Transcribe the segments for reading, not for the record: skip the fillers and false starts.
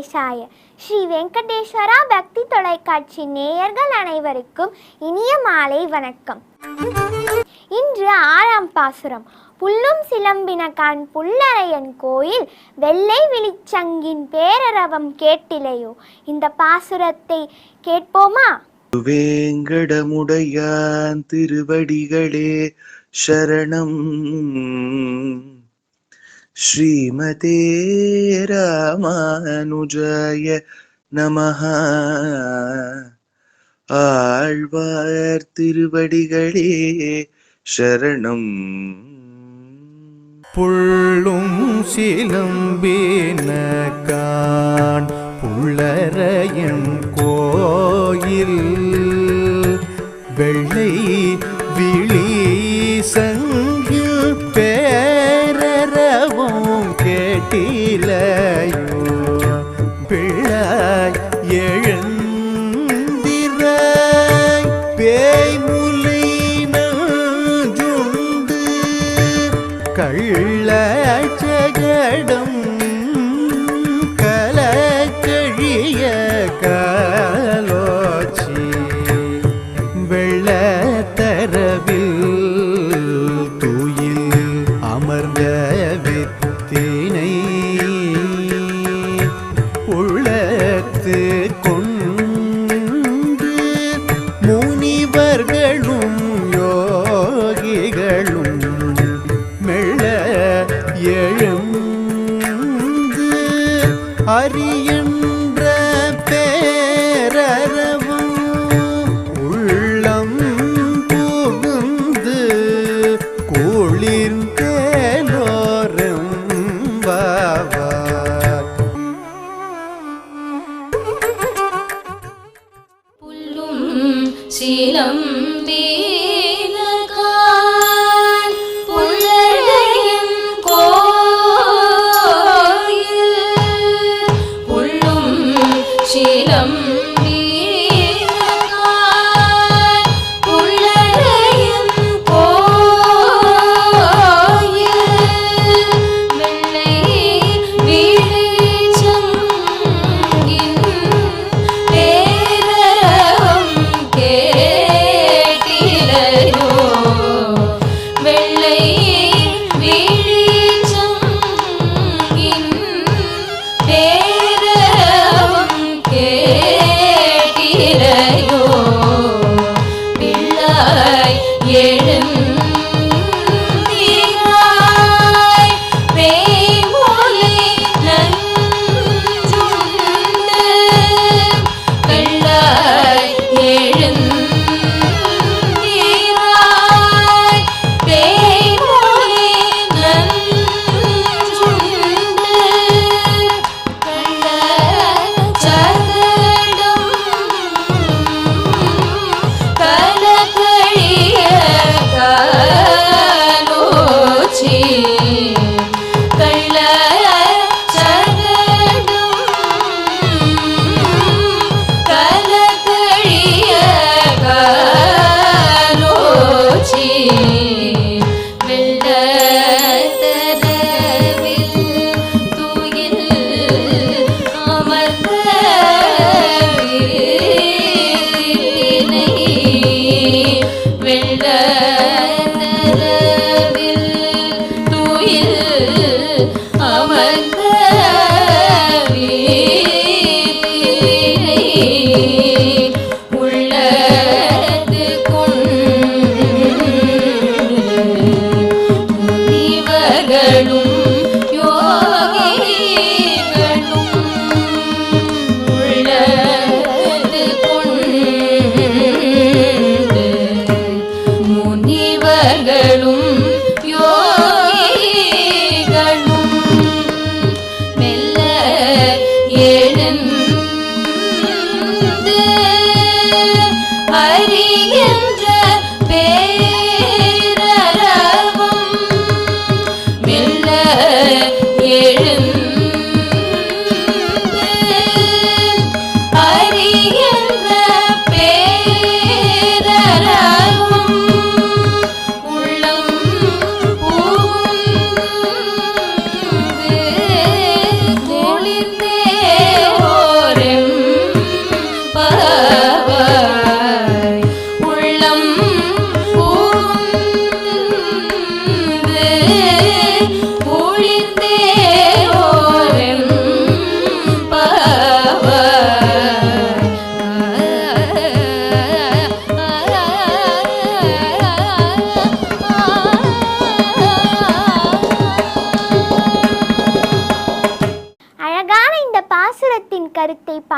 கணேசாய. ஸ்ரீ வெங்கடேஸ்வரா பக்தி தொலைக்காட்சி நேயர்கள் அனைவருக்கும் இனிய மாலை வணக்கம். இன்று 6ஆம் பாசுரம். புல்லும் சிலம்பினகான் புல்லரையன் கோயில் வெள்ளை விழிச்சங்கின் பேரரவம் கேட்டிலையோ. இந்த பாசுரத்தை கேட்போமா? வேங்கடமுடையான் திருவடிகளே சரணம். ஸ்ரீமதே ராமானுஜாய நமஹ. ஆழ்வார் திருவடிகளே சரணம். புள்ளும் சிலம்பினகான் புல்லரையன் கோயில் வெள்ளை விழி சங்கில் பேரரவும் கேட்டிலையோ. பிள்ளாய் எழுந்திராய் பேய்முலை நஞ்சுண்டு கள்ளச்சகடம் கலக்கழிய காலோச்சி வெள்ளத்தரவில் தூயில் அமர்ந்த வித்தினை உள்ளத்து கொண்டு முனிவர்களும் யோகிகளும் மெல்ல எழுந்து அறியன்ற பேரரவம் உள்ளம் புகுந்து குளிர்ந்தேலோரம் வாவார். புல்லும் சிலம்பி உள்ள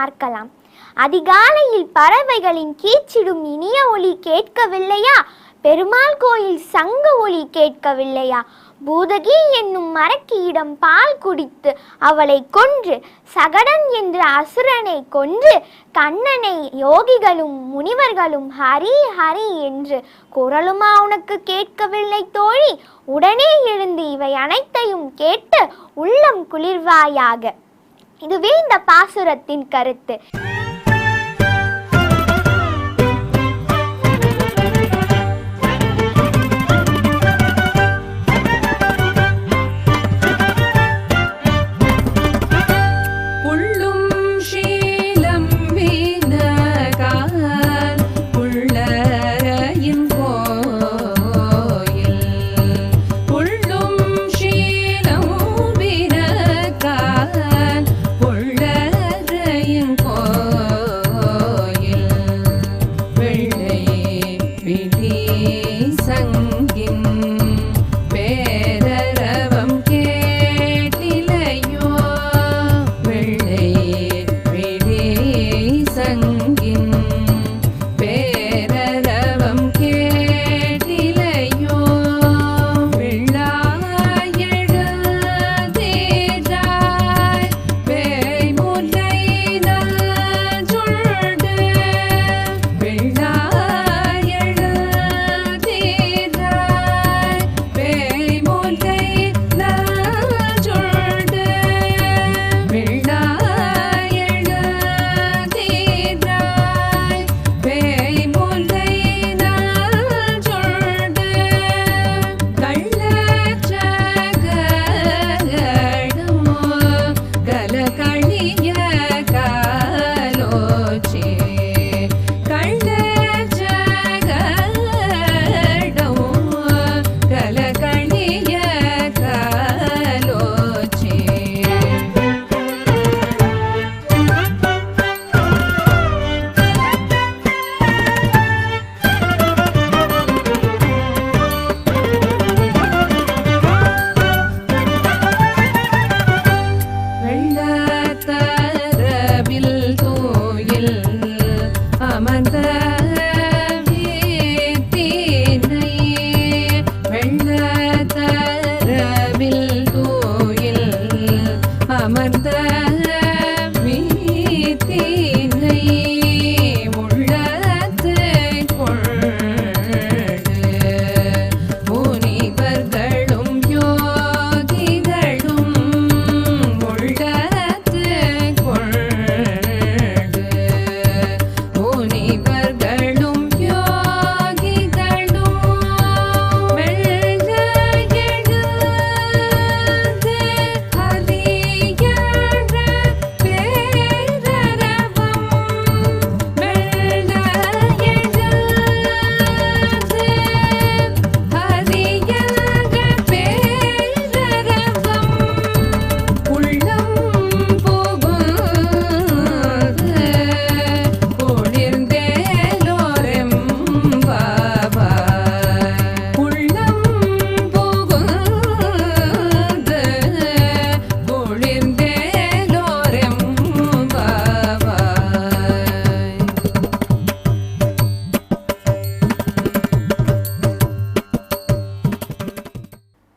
பார்க்கலாம். அதிகாலையில் பறவைகளின் கீச்சிடும் இனிய ஒலி கேட்கவில்லையா? பெருமாள் கோயில் சங்கு ஒலி கேட்கவில்லையா? பூதகி என்னும் மரக்கியிடம் பால் குடித்து அவளை கொன்று, சகடன் என்ற அசுரனை கொன்று, கண்ணனை யோகிகளும் முனிவர்களும் ஹரி ஹரி என்று குரலுமா உனக்கு கேட்கவில்லை தோழி? உடனே எழுந்து இவை அனைத்தையும் கேட்டு உள்ளம் குளிர்வாயாக. இதுவே இந்த பாசுரத்தின் கருத்து.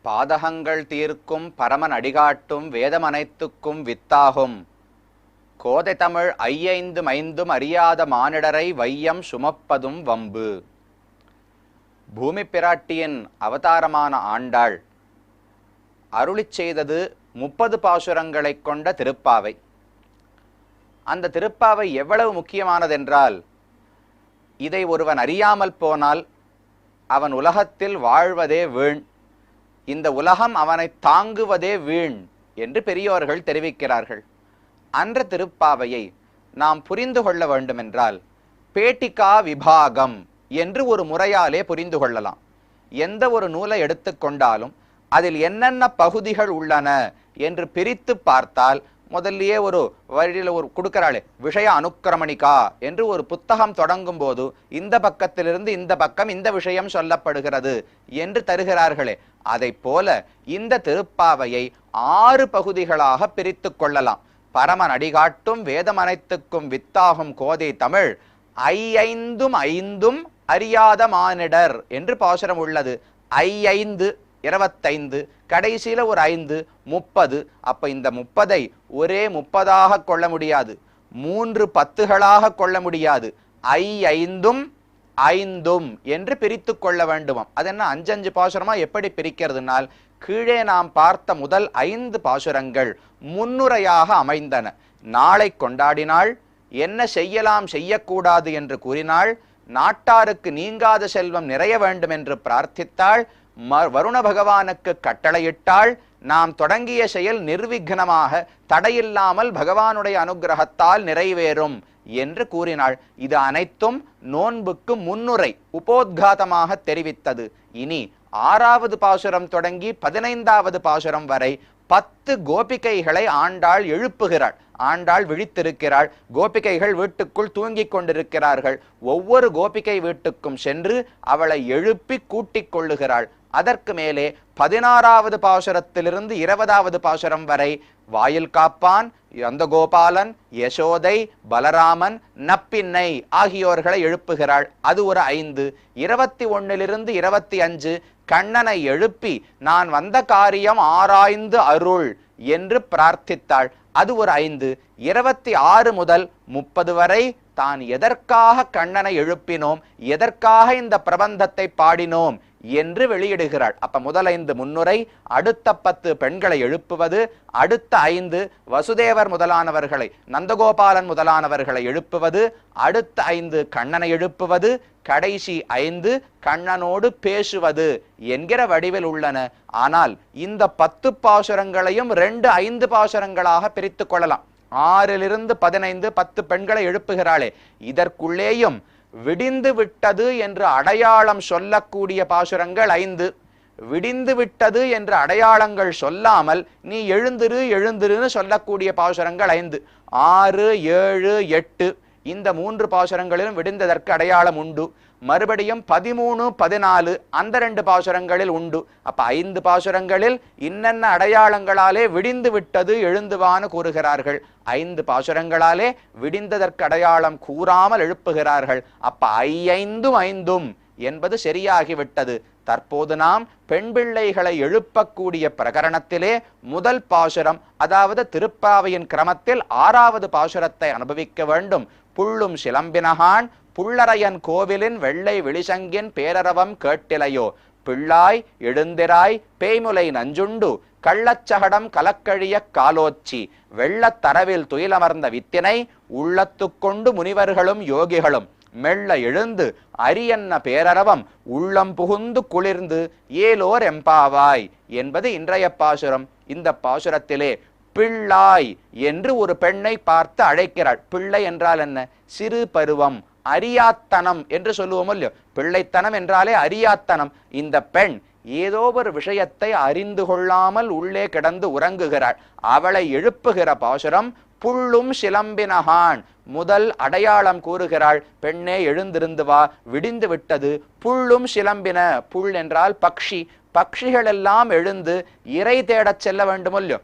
பாதகங்கள் தீர்க்கும் பரமன் அடிகாட்டும் வேதமனைத்துக்கும் வித்தாகும் கோதை தமிழ் ஐயைந்து மைந்தும் அறியாத மானிடரை வையம் சுமப்பதும் வம்பு. பூமி பிராட்டியின் அவதாரமான ஆண்டாள் அருளிச் செய்தது 30 பாசுரங்களை கொண்ட திருப்பாவை. அந்த திருப்பாவை எவ்வளவு முக்கியமானதென்றால், இதை ஒருவன் அறியாமல் போனால் அவன் உலகத்தில் வாழ்வதே வீண், இந்த உலகம் அவனை தாங்குவதே வீண் என்று பெரியோர்கள் தெரிவிக்கிறார்கள். அன்ற திருப்பாவையை நாம் புரிந்து கொள்ள வேண்டுமென்றால் பேட்டிகா விபாகம் என்று ஒரு முறையாலே புரிந்து கொள்ளலாம். எந்த ஒரு நூலை எடுத்துக்கொண்டாலும் அதில் என்னென்ன பகுதிகள் உள்ளன என்று பிரித்து பார்த்தால், முதல்லயே ஒரு வழியில் ஒரு கொடுக்கிறாளே விஷய அனுக்கிரமணிகா என்று ஒரு புத்தகம் தொடங்கும் போது இந்த பக்கத்திலிருந்து இந்த பக்கம் இந்த விஷயம் சொல்லப்படுகிறது என்று தருகிறார்களே, அதை போல இந்த திருப்பாவையை 6 பகுதிகளாக பிரித்து கொள்ளலாம். பரமன் அடிகாட்டும் வேதம் அனைத்துக்கும் வித்தாகும் கோதை தமிழ் ஐந்தும் ஐந்தும் அறியாத மானிடர் என்று பாசுரம் உள்ளது. 5 25, கடைசியில ஒரு 5 30. அப்ப இந்த 30ஐ ஒரே 30ஆக கொள்ள முடியாது, 3 10களாக கொள்ள முடியாது. 5 5 என்று பிரித்து கொள்ள வேண்டுமாம். அது என்ன 5 பாசுரமா எப்படி பிரிக்கிறதுனால், கீழே நாம் பார்த்த முதல் 5 பாசுரங்கள் முன்னுரையாக அமைந்தன. நாளை கொண்டாடினாள், என்ன செய்யலாம் செய்யக்கூடாது என்று கூறினாள், நாட்டாருக்கு நீங்காத செல்வம் நிறைய வேண்டும் என்று பிரார்த்தித்தாள், வருண பகவானுக்கு கட்டளையிட்டாள், நாம் தொடங்கிய செயல் நிர்விக்னமாக தடையில்லாமல் பகவானுடைய அனுகிரகத்தால் நிறைவேறும் என்று கூறினாள். இது அனைத்தும் நோன்புக்கு முன்னுரை உபோத்காதமாக தெரிவித்தது. இனி 6வது பாசுரம் தொடங்கி 15வது பாசுரம் வரை 10 கோபிகைகளை ஆண்டாள் எழுப்புகிறாள். ஆண்டாள் விழித்திருக்கிறாள். கோபிகைகள் வீட்டுக்குள் தூங்கிக் கொண்டிருக்கிறார்கள். ஒவ்வொரு கோபிகை வீட்டுக்கும் சென்று அவளை எழுப்பி கூட்டிக் கொள்ளுகிறாள். அதற்கு மேலே 16வது பாசுரத்திலிருந்து 20வது பாசுரம் வரை வாயில் காப்பான், நந்தகோபாலன், யசோதை, பலராமன், நப்பின்னை ஆகியோர்களை எழுப்புகிறாள். அது ஒரு 5. 21லிருந்து 25 கண்ணனை எழுப்பி நான் வந்த காரியம் ஆராய்ந்து அருள் என்று பிரார்த்தித்தாள். அது ஒரு 5. 26 முதல் 30 வரை தான் எதற்காக கண்ணனை எழுப்பினோம், எதற்காக இந்த பிரபந்தத்தை பாடினோம் என்று வெளியிடுகிறாள். அப்ப முதல் 5 முன்னுரை, அடுத்த 10 பெண்களை எழுப்புவது, அடுத்த 5 வசுதேவர் முதலானவர்களை, நந்தகோபாலன் முதலானவர்களை எழுப்புவது, அடுத்த 5 கண்ணனை எழுப்புவது, கடைசி 5 கண்ணனோடு பேசுவது என்கிற வடிவில் உள்ளன. ஆனால் இந்த 10 பாசுரங்களையும் 2-5 பாசுரங்களாக பிரித்து கொள்ளலாம். 6லிருந்து 15 10 பெண்களை எழுப்புகிறாளே, இதற்குள்ளேயும் விடிந்து விட்டது என்று அடையாளம் சொல்லக்கூடிய பாசுரங்கள் 5. விடிந்து விட்டது என்று அடையாளங்கள் சொல்லாமல் நீ எழுந்திரு எழுந்திருன்னு சொல்லக்கூடிய பாசுரங்கள் 5. 6, 7, 8 இந்த 3 பாசுரங்களிலும் விடிந்ததற்கு அடையாளம் உண்டு. மறுபடியும் 13, 14 அந்த 2 பாசுரங்களில் உண்டு. அப்ப 5 பாசுரங்களில் இன்னென்ன அடையாளங்களாலே விடிந்து விட்டது எழுந்துவான்னு கூறுகிறார்கள். 5 பாசுரங்களாலே விடிந்ததற்கு அடையாளம் கூறாமல் எழுப்புகிறார்கள். அப்ப 5 5 என்பது சரியாகிவிட்டது. தற்போது நாம் பெண் பிள்ளைகளை எழுப்பக்கூடிய பிரகரணத்திலே முதல் பாசுரம், அதாவது திருப்பாவையின் கிரமத்தில் 6வது பாசுரத்தை அனுபவிக்க வேண்டும். புள்ளும் சிலம்பினகான் புள்ளரையன் கோவிலின் வெள்ளை வெளிசங்கின் பேரரவம் கேட்டிலையோ, பிள்ளாய் எழுந்திராய் பேய்முலை நஞ்சுண்டு கள்ளச்சகடம் கலக்கழிய காலோச்சி வெள்ளத்தரவில் துயிலமர்ந்த வித்தினை உள்ளத்துக்கொண்டு முனிவர்களும் யோகிகளும் மெல்ல எழுந்து அரியன்ன பேரரவம் உள்ளம் புகுந்து குளிர்ந்து ஏலோர் எம்பாவாய் என்பது இன்றைய பாசுரம். இந்த பாசுரத்திலே பிள்ளாய் என்று ஒரு பெண்ணை பார்த்து அழைக்கிறாள். பிள்ளை என்றால் என்ன? சிறு பருவம், அறியாத்தனம் என்று சொல்லுவோம் இல்லையோ. பிள்ளைத்தனம் என்றாலே அறியாத்தனம். இந்த பெண் ஏதோ ஒரு விஷயத்தை அறிந்து கொள்ளாமல் உள்ளே கிடந்து உறங்குகிறாள். அவளை எழுப்புகிற பாசுரம் புள்ளும் சிலம்பினகான். முதல் அடையாளம் கூறுகிறாள், பெண்ணே எழுந்திருந்து வா, விடிந்து விட்டது. புள்ளும் சிலம்பின, புல் என்றால் பக்ஷி. பக்ஷிகள் எல்லாம் எழுந்து இறை தேடச் செல்ல வேண்டுமல்லோ.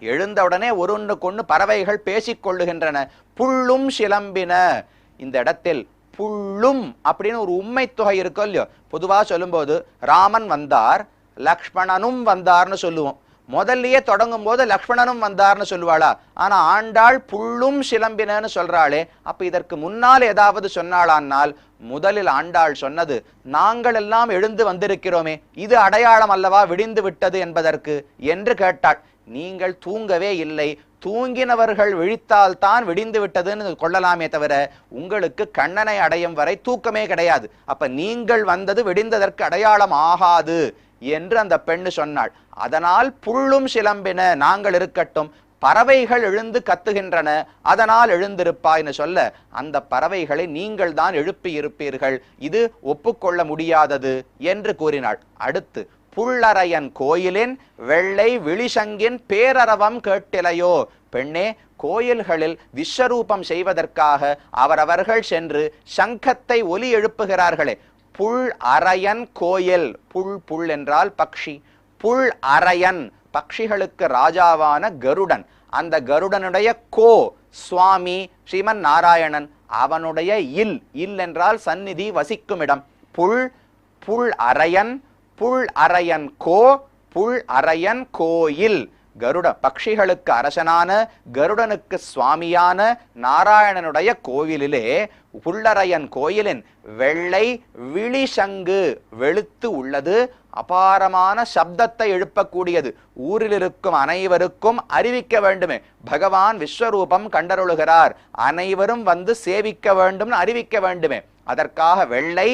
எழுந்தவுடனே ஒருவனுக்கொன்று பறவைகள் பேசிக்கொள்ளுகின்றன. புள்ளும் சிலம்பின. இந்த இடத்தில் புள்ளும் அப்படின்னு ஒரு உண்மை தொகை இருக்கோ இல்லையோ. பொதுவா சொல்லும்போது ராமன் வந்தார், லக்ஷ்மணனும் வந்தார்னு சொல்லுவோம். முதல்லயே தொடங்கும் போது லக்ஷ்மணனும் வந்தார்னு சொல்லுவாளா? ஆனா ஆண்டாள் புள்ளும் சிலம்பினன்னு சொல்றாளே, அப்ப இதற்கு முன்னால் ஏதாவது சொன்னாளானால் முதலில் ஆண்டாள் சொன்னது நாங்கள் எல்லாம் எழுந்து வந்திருக்கிறோமே, இது அடையாளம் அல்லவா விடிந்து விட்டது என்பதற்கு என்று கேட்டாள். நீங்கள் தூங்கவே இல்லை, தூங்கினவர்கள் விழித்தால் தான் விடிந்து விட்டதுன்னு கொள்ளலாமே தவிர உங்களுக்கு கண்ணனை அடையும் வரை தூக்கமே கிடையாது. அப்ப நீங்கள் வந்தது விடிந்ததற்கு அடையாளம் ஆகாது என்று அந்த பெண்ணு சொன்னாள். அதனால் புள்ளும் சிலம்பின, நாங்கள் இருக்கட்டும், பறவைகள் எழுந்து கத்துகின்றன, அதனால் எழுந்திருப்பாய்னு சொல்ல அந்த பறவைகளை நீங்கள் தான் எழுப்பி இருப்பீர்கள், இது ஒப்புக்கொள்ள முடியாதது என்று கூறினாள். அடுத்து புள்ளரையன் கோயிலின் வெள்ளை விழிசங்கின் பேரரவம் கேட்டிலையோ. பெண்ணே, கோயில்களில் விஸ்வரூபம் செய்வதற்காக அவரவர்கள் சென்று சங்கத்தை ஒலி எழுப்புகிறார்களே. புல் அரையன் கோயில், புல் புல் என்றால் பக்ஷி, புல் அரையன் பக்ஷிகளுக்கு ராஜாவான கருடன், அந்த கருடனுடைய கோ சுவாமி ஸ்ரீமன் நாராயணன், அவனுடைய இல், இல் என்றால் சந்நிதி வசிக்கும் இடம். புல், புல் அரையன், புல் அரையன் கோ, புல் அரையன் கோயில். கருட பக்ஷிகளுக்கு அரசனான, கருடனுக்கு சுவாமியான நாராயணனுடைய கோவிலிலே புல்லரையன் கோயிலின் வெள்ளை விழிசங்கு வெளுத்து உள்ளது. அபாரமான சப்தத்தை எழுப்பக்கூடியது. ஊரில் இருக்கும் அனைவருக்கும் அறிவிக்க வேண்டுமே, பகவான் விஸ்வரூபம் கண்டருளுகிறார், அனைவரும் வந்து சேவிக்க வேண்டும் அறிவிக்க வேண்டுமே. அதற்காக வெள்ளை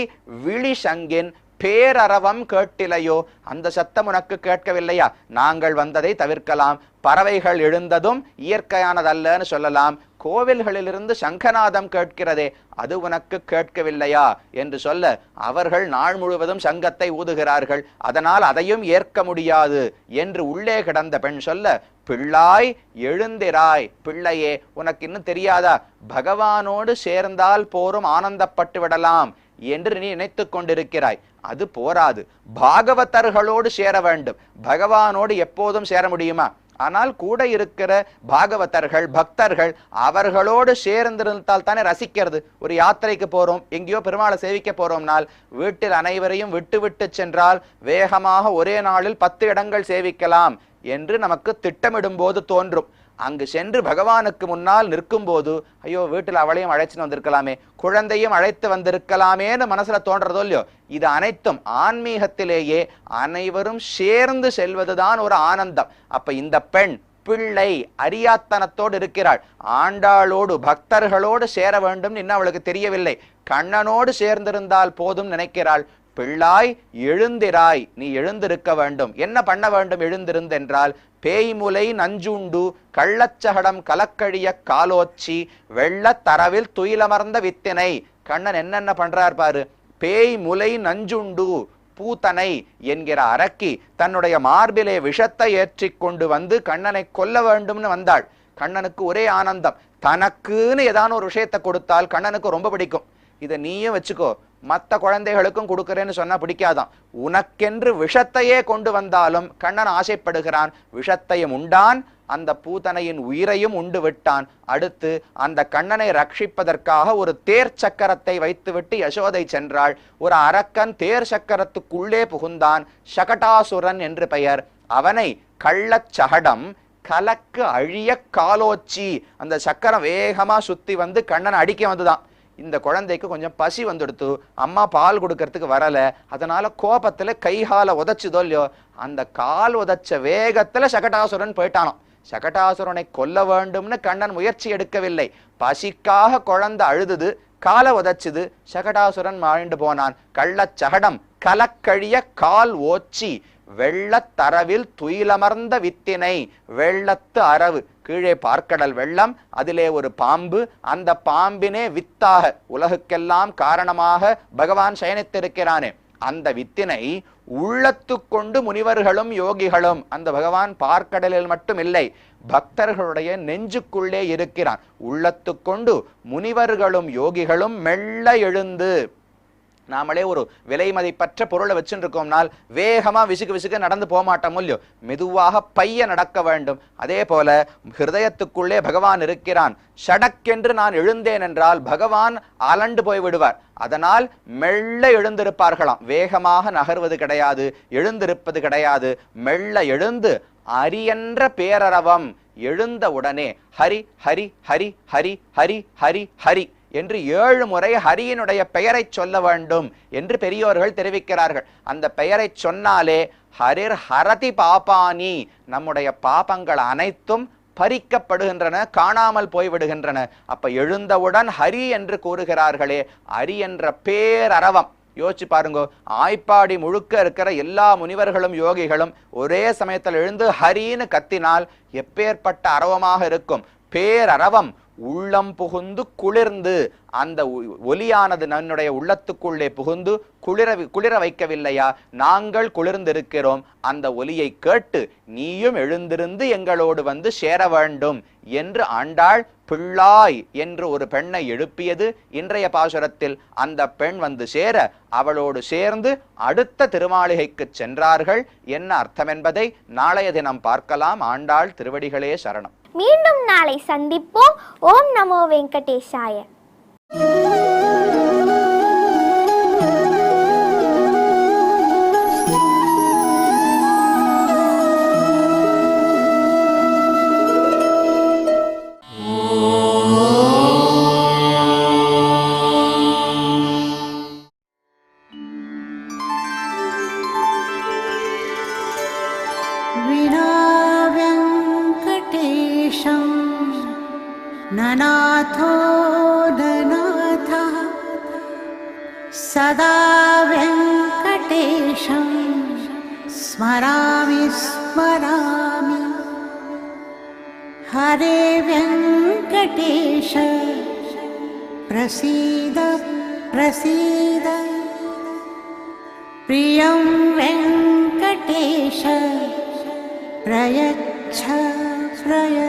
விழிசங்கின் பேரரவம் கேட்டிலையோ? அந்த சத்தம் உனக்கு கேட்கவில்லையா? நாங்கள் வந்ததை தவிர்க்கலாம், பறவைகள் எழுந்ததும் இயற்கையானதல்லன்னு சொல்லலாம். கோவில்களிலிருந்து சங்கநாதம் கேட்கிறதே, அது உனக்கு கேட்கவில்லையா என்று சொல்ல, அவர்கள் நாள் முழுவதும் சங்கத்தை ஊதுகிறார்கள், அதனால் அதையும் ஏற்க முடியாது என்று உள்ளே கிடந்த பெண் சொல்ல, பிள்ளாய் எழுந்திராய், பிள்ளையே உனக்கு இன்னும் தெரியாதா, பகவானோடு சேர்ந்தால் போரும் ஆனந்தப்பட்டு விடலாம் என்று நீ நினைத்து கொண்டிருக்கிறாய். அது போராது, பாகவதர்களோடு சேர வேண்டும். பகவானோடு எப்போதும் சேர முடியுமா? ஆனால் கூட இருக்கிற பாகவதர்கள் பக்தர்கள் அவர்களோடு சேர்ந்திருந்தால் தானே ரசிக்கிறது. ஒரு யாத்திரைக்கு போறோம், எங்கேயோ பெருமாளை சேவிக்க போறோம்னால் வீட்டில் அனைவரையும் விட்டு விட்டு சென்றால் வேகமாக ஒரே நாளில் 10 இடங்கள் சேவிக்கலாம் என்று நமக்கு திட்டமிடும் போது தோன்றும். அங்கு சென்று பகவானுக்கு முன்னால் நிற்கும் போது, ஐயோ வீட்டில் அவளையும் அழைச்சிட்டு வந்திருக்கலாமே, குழந்தையும் அழைத்து வந்திருக்கலாமேன்னு மனசுல தோன்றதோ இல்லையோ? இது அனைத்தும் ஆன்மீகத்திலேயே அனைவரும் சேர்ந்து செல்வதுதான் ஒரு ஆனந்தம். அப்ப இந்த பெண் பிள்ளை அறியாத்தனத்தோடு இருக்கிறாள். ஆண்டாளோடு பக்தர்களோடு சேர வேண்டும் இன்னும் அவளுக்கு தெரியவில்லை. கண்ணனோடு சேர்ந்திருந்தால் போதும் நினைக்கிறாள். பிள்ளாய் எழுந்திராய், நீ எழுந்திருக்க வேண்டும். என்ன பண்ண வேண்டும் எழுந்திருந்தென்றால், பேய்முலை நஞ்சுண்டு கள்ளச்சகடம் கலக்கழிய காலோச்சி வெள்ளத்தரவில் துயிலமர்ந்த வித்தினை. கண்ணன் என்னென்ன பண்றார் பாரு. பேய் முலை நஞ்சுண்டு, பூத்தனை என்கிற அரக்கி தன்னுடைய மார்பிலே விஷத்தை ஏற்றி கொண்டு வந்து கண்ணனை கொல்ல வேண்டும்னு வந்தாள். கண்ணனுக்கு ஒரே ஆனந்தம். தனக்குன்னு ஏதான ஒரு விஷயத்தை கொடுத்தால் கண்ணனுக்கு ரொம்ப பிடிக்கும். இதை நீயும் வச்சுக்கோ, மற்ற குழந்தைகளுக்கும் கொடுக்கிறேன்னு சொன்னா பிடிக்காதான். உனக்கென்று விஷத்தையே கொண்டு வந்தாலும் கண்ணன் ஆசைப்படுகிறான். விஷத்தையும் உண்டான், அந்த பூதனையின் உயிரையும் உண்டு விட்டான். அடுத்து அந்த கண்ணனை ரட்சிப்பதற்காக ஒரு தேர் சக்கரத்தை வைத்துவிட்டு யசோதை சென்றாள். ஒரு அரக்கன் தேர் சக்கரத்துக்குள்ளே புகுந்தான். சகடாசுரன் என்று பெயர். அவனை கள்ளச்சகடம் கலக்கு அழிய காலோச்சி, அந்த சக்கரம் வேகமா சுத்தி வந்து கண்ணனை அடிக்க வந்துதான். இந்த குழந்தைக்கு கொஞ்சம் பசி வந்துடுத்து, அம்மா பால் கொடுக்கறதுக்கு வரல, அதனால கோபத்துல கைகால உதைச்சுதோ இல்லையோ, அந்த கால் உதைச்ச வேகத்துல சகடாசுரன் போயிட்டானோ. சகடாசுரனை கொல்ல வேண்டும்னு கண்ணன் முயற்சி எடுக்கவில்லை. பசிக்காக குழந்தை அழுதுது, காலை உதைச்சுது, சகடாசுரன் மாண்டு போனான். கள்ளச்சகடம் கலக்கழிய கால் ஓச்சி வெள்ளத்தரவில் துயிலமர்ந்த வித்தினை. வெள்ளத்து அரவு, கீழே பார்க்கடல் வெள்ளம், அதிலே ஒரு பாம்பு, அந்த பாம்பினே வித்தாக உலகுக்கெல்லாம் காரணமாக பகவான் சயனித்திருக்கிறானே, அந்த வித்தினை உள்ளத்து கொண்டு முனிவர்களும் யோகிகளும், அந்த பகவான் பார்க்கடலில் மட்டும் இல்லை, பக்தர்களுடைய நெஞ்சுக்குள்ளே இருக்கிறான். உள்ளத்து கொண்டு முனிவர்களும் யோகிகளும் மெல்ல எழுந்து, நாமளே ஒரு விலை மதிப்பற்ற பொருளை வச்சுட்டு இருக்கோம்னால் வேகமா விசுக்கு விசுக்கு நடந்து போக மாட்டோம் இல்லையோ, மெதுவாக பைய நடக்க வேண்டும். அதே போல ஹிருதயத்துக்குள்ளே பகவான் இருக்கிறான். ஷடக்கென்று நான் எழுந்தேன் என்றால் பகவான் அலண்டு போய் விடுவார். அதனால் மெல்ல எழுந்திருப்பார்களாம். வேகமாக நகர்வது கிடையாது, எழுந்திருப்பது கிடையாது. மெல்ல எழுந்து அரியன்ற பேரரவம், எழுந்த உடனே ஹரி ஹரி ஹரி ஹரி ஹரி ஹரி ஹரி என்று 7 முறை ஹரியினுடைய பெயரை சொல்ல வேண்டும் என்று பெரியோர்கள் தெரிவிக்கிறார்கள். அந்த பெயரை சொன்னாலே ஹரிர் ஹரதி பாபானி, நம்முடைய பாபங்கள் அனைத்தும் பறிக்கப்படுகின்றன, காணாமல் போய்விடுகின்றன. அப்ப எழுந்தவுடன் ஹரி என்று கூறுகிறார்களே, ஹரி என்ற பேரரவம். யோசிச்சு பாருங்க, ஆய்ப்பாடி முழுக்க இருக்கிற எல்லா முனிவர்களும் யோகிகளும் ஒரே சமயத்தில் எழுந்து ஹரின்னு கத்தினால் எப்பேற்பட்ட அரவமாக இருக்கும். பேரரவம் உள்ளம் புகுந்து குளிர்ந்து, அந்த ஒலியானது நம்முடைய உள்ளத்துக்குள்ளே புகுந்து குளிர வைக்கவில்லையா? நாங்கள் குளிர்ந்திருக்கிறோம். அந்த ஒலியை கேட்டு நீயும் எழுந்திருந்து எங்களோடு வந்து சேர வேண்டும் என்று ஆண்டாள் பிள்ளாய் என்று ஒரு பெண்ணை எழுப்பியது இன்றைய பாசுரத்தில். அந்த பெண் வந்து சேர அவளோடு சேர்ந்து அடுத்த திருமாளிகைக்கு சென்றார்கள். என்ன அர்த்தம் என்பதை நாளைய தினம் பார்க்கலாம். ஆண்டாள் திருவடிகளே சரணம். மீண்டும் நாளை சந்திப்போம். ஓம் நமோ வெங்கடேசாய. विना वेङ्कटेशं ननाथो ननाथः सदा वेङ्कटेशं स्मरामि स्मरामि। हरे वेङ्कटेश प्रसीद प्रसीद। प्रियं वेङ्कटेश प्रयच्छ प्रयच्छ।